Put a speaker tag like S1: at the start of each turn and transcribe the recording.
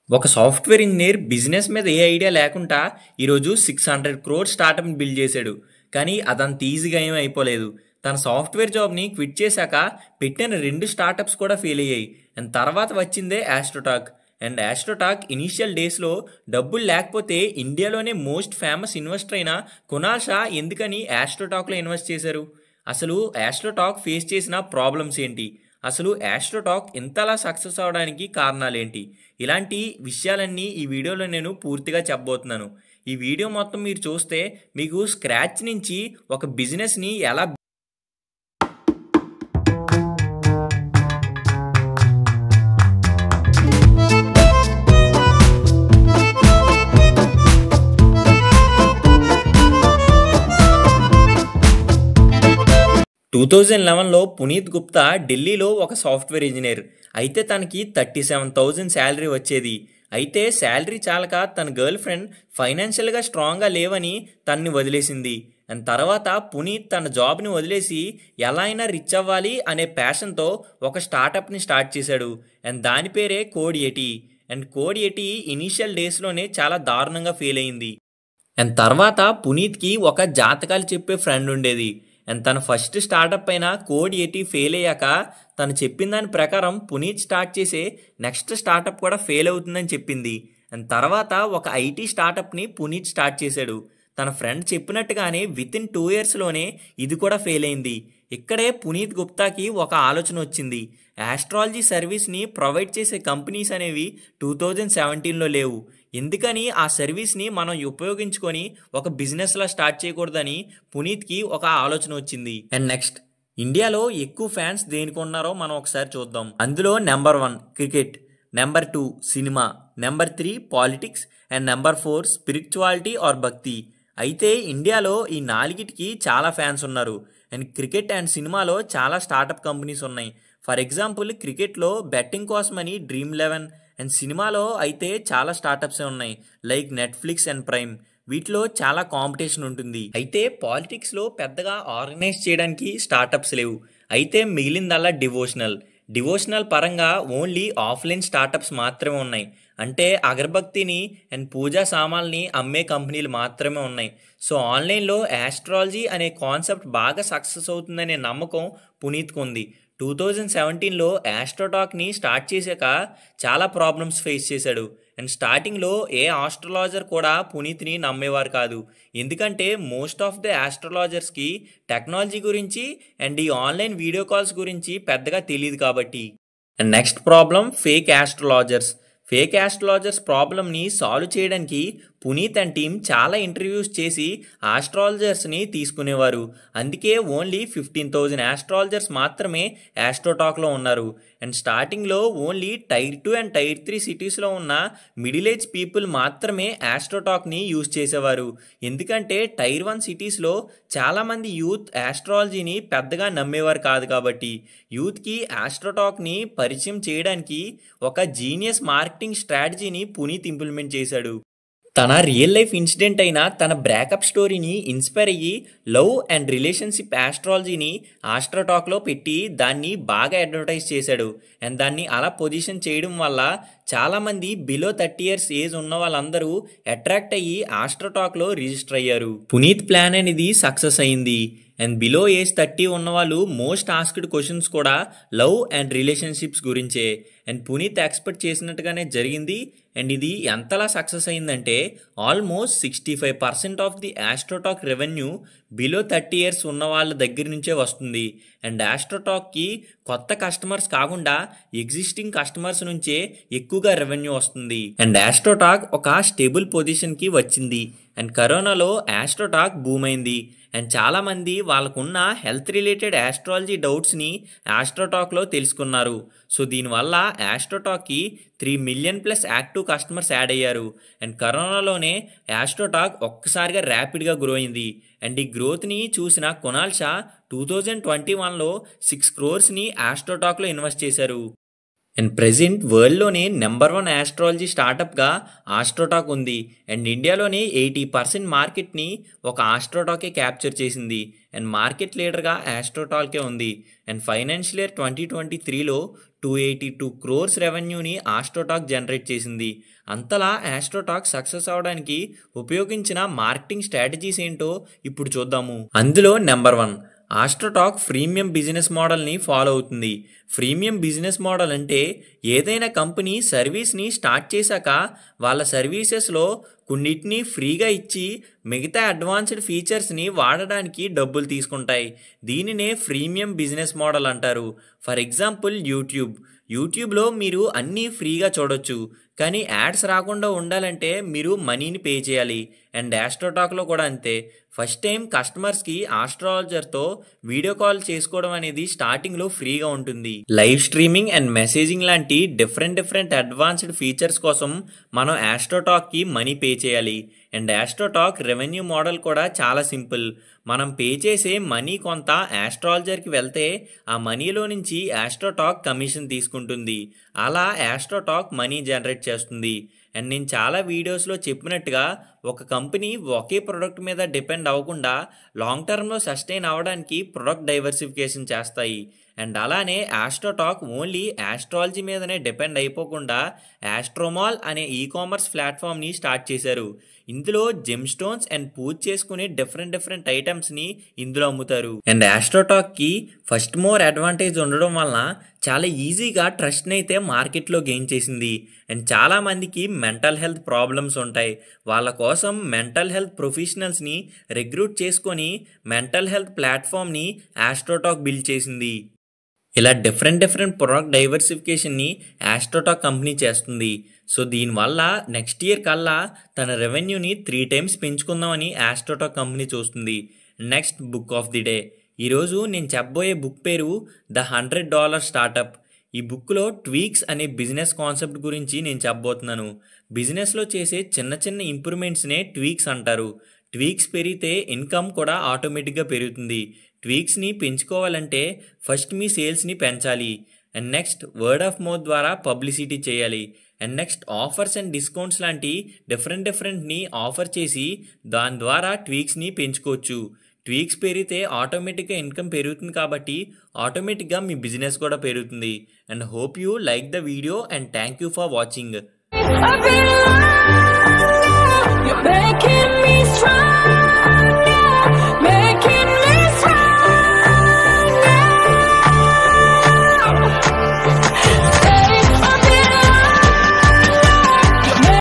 S1: ఒక software engineer business మీద ఏ idea లేకుండా ఈరోజు 600 క్రోర్ స్టార్టప్‌ని బిల్డ్ చేశాడు. కానీ అదంత ఈజీగా ఏమీ అయిపోలేదు. తన సాఫ్ట్‌వేర్ జాబ్‌ని క్విట్ చేశాక పెట్టిన 2 స్టార్టప్స్ కూడా ఫెయిల్ అయ్యాయి. అండ్ తర్వాత వచ్చిందే ఆస్ట్రోటాక్. అండ్ ఆస్ట్రోటాక్ ఇనీషియల్ డేస్‌లో డబ్బులు లేకపోతే ఇండియాలోనే మోస్ట్ ఫేమస్ ఇన్వెస్టర్ అయిన కునాల్ షా ఎందుకని ఆస్ట్రోటాక్‌లో ఇన్వెస్ట్ చేశారు? అసలు ఆస్ట్రోటాక్ ఫేస్ చేసిన ప్రాబ్లమ్స్ ఏంటి? అసలు ఆస్ట్రోటాక్ ఇంతలా సక్సెస్ అవడానికి కారణాలేంటి? ఇలాంటి విషయాలన్నీ ఈ వీడియోలో నేను పూర్తిగా చెప్పబోతున్నాను. ఈ వీడియో మొత్తం మీరు చూస్తే మీకు స్క్రాచ్ నుంచి ఒక బిజినెస్‌ని ఎలా 2011లో పునీత్ గుప్తా ఢిల్లీలో ఒక సాఫ్ట్‌వేర్ ఇంజినీర్. అయితే తనకి 37,000 శాలరీ వచ్చేది. అయితే శాలరీ చాలక తన గర్ల్ ఫ్రెండ్ ఫైనాన్షియల్‌గా స్ట్రాంగ్‌గా లేవని తనని వదిలేసింది. అండ్ తర్వాత పునీత్ తన జాబ్‌ని వదిలేసి ఎలా అయినా రిచ్ అవ్వాలి అనే ప్యాషన్‌తో ఒక స్టార్టప్‌ని స్టార్ట్ చేశాడు. అండ్ దాని పేరే కోడ్80. అండ్ కోడ్80 ఇనీషియల్ డేస్‌లోనే చాలా దారుణంగా ఫెయిల్ అయింది. అండ్ తర్వాత పునీత్‌కి ఒక జాతకాలు చెప్పే ఫ్రెండ్ ఉండేది. అండ్ తన ఫస్ట్ స్టార్టప్ అయిన కోడ్80 ఫెయిల్ అయ్యాక తను చెప్పిన దాని ప్రకారం పునీత్ స్టార్ట్ చేసే నెక్స్ట్ స్టార్టప్ కూడా ఫెయిల్ అవుతుందని చెప్పింది. అండ్ తర్వాత ఒక ఐటీ స్టార్టప్ని పునీత్ స్టార్ట్ చేశాడు. తన ఫ్రెండ్ చెప్పినట్టుగానే వితిన్ 2 ఇయర్స్లోనే ఇది కూడా ఫెయిల్ అయింది. ఇక్కడే పునీత్ గుప్తాకి ఒక ఆలోచన వచ్చింది. ఆస్ట్రాలజీ సర్వీస్ని ప్రొవైడ్ చేసే కంపెనీస్ అనేవి 2017లో లేవు. ఎందుకని ఆ సర్వీస్ని మనం ఉపయోగించుకొని ఒక బిజినెస్లా స్టార్ట్ చేయకూడదని పునీత్కి ఒక ఆలోచన వచ్చింది. అండ్ నెక్స్ట్ ఇండియాలో ఎక్కువ ఫ్యాన్స్ దేనికి ఉన్నారో మనం ఒకసారి చూద్దాం. అందులో number 1 cricket, number 2 cinema, number 3 politics and number 4 spirituality or భక్తి. అయితే ఇండియాలో ఈ నాలుగిటికి చాలా ఫ్యాన్స్ ఉన్నారు. అండ్ క్రికెట్ అండ్ సినిమాలో చాలా స్టార్టప్ కంపెనీస్ ఉన్నాయి. ఫర్ ఎగ్జాంపుల్ క్రికెట్లో బెట్టింగ్ కోసమని డ్రీమ్11 అండ్ సినిమాలో అయితే చాలా స్టార్టప్సే ఉన్నాయి లైక్ నెట్ఫ్లిక్స్ అండ్ ప్రైమ్. వీటిలో చాలా కాంపిటీషన్ ఉంటుంది. అయితే పాలిటిక్స్లో పెద్దగా ఆర్గనైజ్ చేయడానికి స్టార్టప్స్ లేవు. అయితే మిగిలిందల్లా డివోషనల్ పరంగా ఓన్లీ ఆఫ్లైన్ స్టార్టప్స్ మాత్రమే ఉన్నాయి. అంటే అగరబత్తిని అండ్ పూజా సామాన్ని అమ్మే కంపెనీలు మాత్రమే ఉన్నాయి. సో ఆన్లైన్లో ఆస్ట్రాలజీ అనే కాన్సెప్ట్ బాగా సక్సెస్ అవుతుందనే నమ్మకం పునీత్కు ఉంది. 2017లో ఆస్ట్రోటాక్ని స్టార్ట్ చేశాక చాలా ప్రాబ్లమ్స్ ఫేస్ చేశాడు. అండ్ స్టార్టింగ్లో ఏ ఆస్ట్రాలజర్ కూడా పునీత్ని నమ్మేవారు కాదు. ఎందుకంటే మోస్ట్ ఆఫ్ ది ఆస్ట్రాలజర్స్కి టెక్నాలజీ గురించి అండ్ ఈ ఆన్లైన్ వీడియో కాల్స్ గురించి పెద్దగా తెలియదు కాబట్టి. And next problem fake astrologers ప్రాబ్లమ్ని సాల్వ్ చేయడానికి పునీత్ అండ్ టీమ్ చాలా ఇంటర్వ్యూస్ చేసి ఆస్ట్రాలజర్స్ని తీసుకునేవారు. అందుకే ఓన్లీ 15,000 ఆస్ట్రాలజర్స్ మాత్రమే ఆస్ట్రోటాక్లో ఉన్నారు. అండ్ స్టార్టింగ్లో ఓన్లీ టైర్ 2 అండ్ టైర్ 3 సిటీస్లో ఉన్న మిడిల్ ఏజ్ పీపుల్ మాత్రమే ఆస్ట్రోటాక్ని యూజ్ చేసేవారు. ఎందుకంటే టైర్ 1 సిటీస్లో చాలామంది యూత్ ఆస్ట్రాలజీని పెద్దగా నమ్మేవారు కాదు కాబట్టి. యూత్కి ఆస్ట్రోటాక్ని పరిచయం చేయడానికి ఒక జీనియస్ మార్కెటింగ్ స్ట్రాటజీని పునీత్ ఇంప్లిమెంట్ చేశాడు. తన రియల్ లైఫ్ ఇన్సిడెంట్ అయిన తన బ్రేకప్ స్టోరీని ఇన్స్పైర్ అయ్యి లవ్ అండ్ రిలేషన్షిప్ ఆస్ట్రాలజీని ఆస్ట్రోటాక్లో పెట్టి దాన్ని బాగా అడ్వర్టైజ్ చేశాడు. అండ్ దాన్ని అలా పొజిషన్ చేయడం వల్ల చాలామంది బిలో 30 ఇయర్స్ ఏజ్ ఉన్న వాళ్ళందరూ అట్రాక్ట్ అయ్యి ఆస్ట్రోటాక్లో రిజిస్టర్ అయ్యారు. పునీత్ ప్లాన్ అనేది సక్సెస్ అయింది. అండ్ బిలో ఏజ్ 30 ఉన్న వాళ్ళు మోస్ట్ ఆస్క్డ్ క్వశ్చన్స్ కూడా లవ్ అండ్ రిలేషన్షిప్స్ గురించే. అండ్ పునీత్ ఎక్స్పెక్ట్ చేసినట్టుగానే జరిగింది. అండ్ ఇది ఎంతలా సక్సెస్ అయిందంటే almost 65% of the AstroTalk revenue below 30 years ఉన్న వాళ్ళ దగ్గర నుంచే వస్తుంది. అండ్ ఆస్ట్రోటాక్కి కొత్త కస్టమర్స్ కాకుండా ఎగ్జిస్టింగ్ కస్టమర్స్ నుంచే ఎక్కువగా రెవెన్యూ వస్తుంది. అండ్ ఆస్ట్రోటాక్ ఒక స్టేబుల్ పొజిషన్కి వచ్చింది. అండ్ కరోనాలో ఆస్ట్రోటాక్ బూమ్ అయింది. అండ్ చాలామంది వాళ్ళకున్న హెల్త్ రిలేటెడ్ ఆస్ట్రాలజీ డౌట్స్ని ఆస్ట్రోటాక్లో తెలుసుకున్నారు. సో దీనివల్ల ఆస్ట్రోటాక్కి 3 million plus active customers add అయ్యారు. అండ్ కరోనాలోనే ఆస్ట్రోటాక్ ఒక్కసారిగా ర్యాపిడ్గా గ్రో అయింది. అండ్ ఈ గ్రోత్ని చూసిన కునాల్ షా 2021లో 6 క్రోర్స్ని ఆస్ట్రోటాక్లో ఇన్వెస్ట్ చేశారు. అండ్ ప్రెజెంట్ వరల్డ్లోనే నెంబర్ 1 ఆస్ట్రాలజీ స్టార్టప్గా ఆస్ట్రోటాక్ ఉంది. అండ్ ఇండియాలోనే 80% మార్కెట్ని ఒక ఆస్ట్రోటాకే క్యాప్చర్ చేసింది. అండ్ మార్కెట్ లీడర్గా ఆస్ట్రోటాకే ఉంది. అండ్ ఫైనాన్షియల్ ఇయర్ 2023లో 282 crores రెవెన్యూని ఆస్ట్రోటాక్ జనరేట్ చేసింది. అంతలా ఆస్ట్రోటాక్ సక్సెస్ అవడానికి ఉపయోగించిన మార్కెటింగ్ స్ట్రాటజీస్ ఏంటో ఇప్పుడు చూద్దాము. అందులో నెంబర్ 1, ఆస్ట్రోటాక్ ఫ్రీమియం బిజినెస్ మోడల్ని ఫాలో అవుతుంది. ఫ్రీమియం బిజినెస్ మోడల్ అంటే ఏదైనా కంపెనీ సర్వీస్ని స్టార్ట్ చేశాక వాళ్ళ సర్వీసెస్లో కొన్నిటిని ఫ్రీగా ఇచ్చి మిగతా అడ్వాన్స్డ్ ఫీచర్స్ని వాడడానికి డబ్బులు తీసుకుంటాయి. దీనినే ఫ్రీమియం బిజినెస్ మోడల్ అంటారు. ఫర్ ఎగ్జాంపుల్ యూట్యూబ్లో మీరు అన్నీ ఫ్రీగా చూడొచ్చు, కానీ యాడ్స్ రాకుండా ఉండాలంటే మీరు మనీని పే చేయాలి. అండ్ ఆస్ట్రోటాక్లో కూడా అంతే. ఫస్ట్ టైం కస్టమర్స్కి ఆస్ట్రాలజర్తో వీడియో కాల్ చేసుకోవడం అనేది స్టార్టింగ్లో ఫ్రీగా ఉంటుంది. లైవ్ స్ట్రీమింగ్ అండ్ మెసేజింగ్ లాంటి డిఫరెంట్ అడ్వాన్స్డ్ ఫీచర్స్ కోసం మనం ఆస్ట్రోటాక్కి మనీ పే చేయాలి. అండ్ ఆస్ట్రోటాక్ రెవెన్యూ మోడల్ కూడా చాలా సింపుల్. మనం పే చేసే మనీ కొంత ఆస్ట్రాలజర్కి వెళ్తే ఆ మనీలో నుంచి ఆస్ట్రోటాక్ కమిషన్ తీసుకుంటుంది. అలా ఆస్ట్రోటాక్ మనీ జనరేట్ చేస్తుంది. అండ్ నేను చాలా వీడియోస్లో చెప్పినట్టుగా ఒక కంపెనీ ఒకే ప్రొడక్ట్ మీద డిపెండ్ అవ్వకుండా లాంగ్ టర్మ్లో సస్టైన్ అవ్వడానికి ప్రొడక్ట్ డైవర్సిఫికేషన్ చేస్తాయి. అండ్ అలానే ఆస్ట్రోటాక్ ఓన్లీ ఆస్ట్రాలజీ మీదనే డిపెండ్ అయిపోకుండా ఆస్ట్రోమాల్ అనే ఈకామర్స్ ప్లాట్ఫామ్ని స్టార్ట్ చేశారు. ఇందులో జెమ్ స్టోన్స్ అండ్ పూజ చేసుకునే డిఫరెంట్ ఐటమ్స్ని ఇందులో అమ్ముతారు. అండ్ ఆస్ట్రోటాక్కి ఫస్ట్ మోర్ అడ్వాంటేజ్ ఉండడం వలన చాలా ఈజీగా ట్రస్ట్ని అయితే మార్కెట్లో గెయిన్ చేసింది. అండ్ చాలామందికి మెంటల్ హెల్త్ ప్రాబ్లమ్స్ ఉంటాయి. వాళ్ళ కోసం మెంటల్ హెల్త్ ప్రొఫెషనల్స్ని రిక్రూట్ చేసుకొని మెంటల్ హెల్త్ ప్లాట్ఫామ్ని ఆస్ట్రోటాక్ బిల్డ్ చేసింది. ఇలా డిఫరెంట్ ప్రొడక్ట్ డైవర్సిఫికేషన్ని ఆస్ట్రోటాక్ కంపెనీ చేస్తుంది. సో దీనివల్ల నెక్స్ట్ ఇయర్ కల్లా తన రెవెన్యూని 3 times పెంచుకుందామని ఆస్ట్రోటాక్ కంపెనీ చూస్తుంది. Next book of the day. ఈరోజు నేను చెప్పబోయే బుక్ పేరు ద $100 స్టార్టప్. ఈ బుక్లో ట్వీక్స్ అనే బిజినెస్ కాన్సెప్ట్ గురించి నేను చెప్పబోతున్నాను. బిజినెస్లో చేసే చిన్న ఇంప్రూవ్మెంట్స్నే ట్వీక్స్ అంటారు. ట్వీక్స్ పెరిగితే ఇన్కమ్ కూడా ఆటోమేటిక్గా పెరుగుతుంది. ట్వీక్స్ని పెంచుకోవాలంటే ఫస్ట్ మీ సేల్స్ని పెంచాలి. And next word of mouth ద్వారా పబ్లిసిటీ చేయాలి. And next offers and discounts లాంటి డిఫరెంట్ని ఆఫర్ చేసి దాని ద్వారా ట్వీక్స్ని పెంచుకోవచ్చు. ట్వీక్స్ పెరిగితే ఆటోమేటిక్గా ఇన్కమ్ పెరుగుతుంది కాబట్టి ఆటోమేటిక్గా మీ బిజినెస్ కూడా పెరుగుతుంది. And hope you like the video and thank you for watching.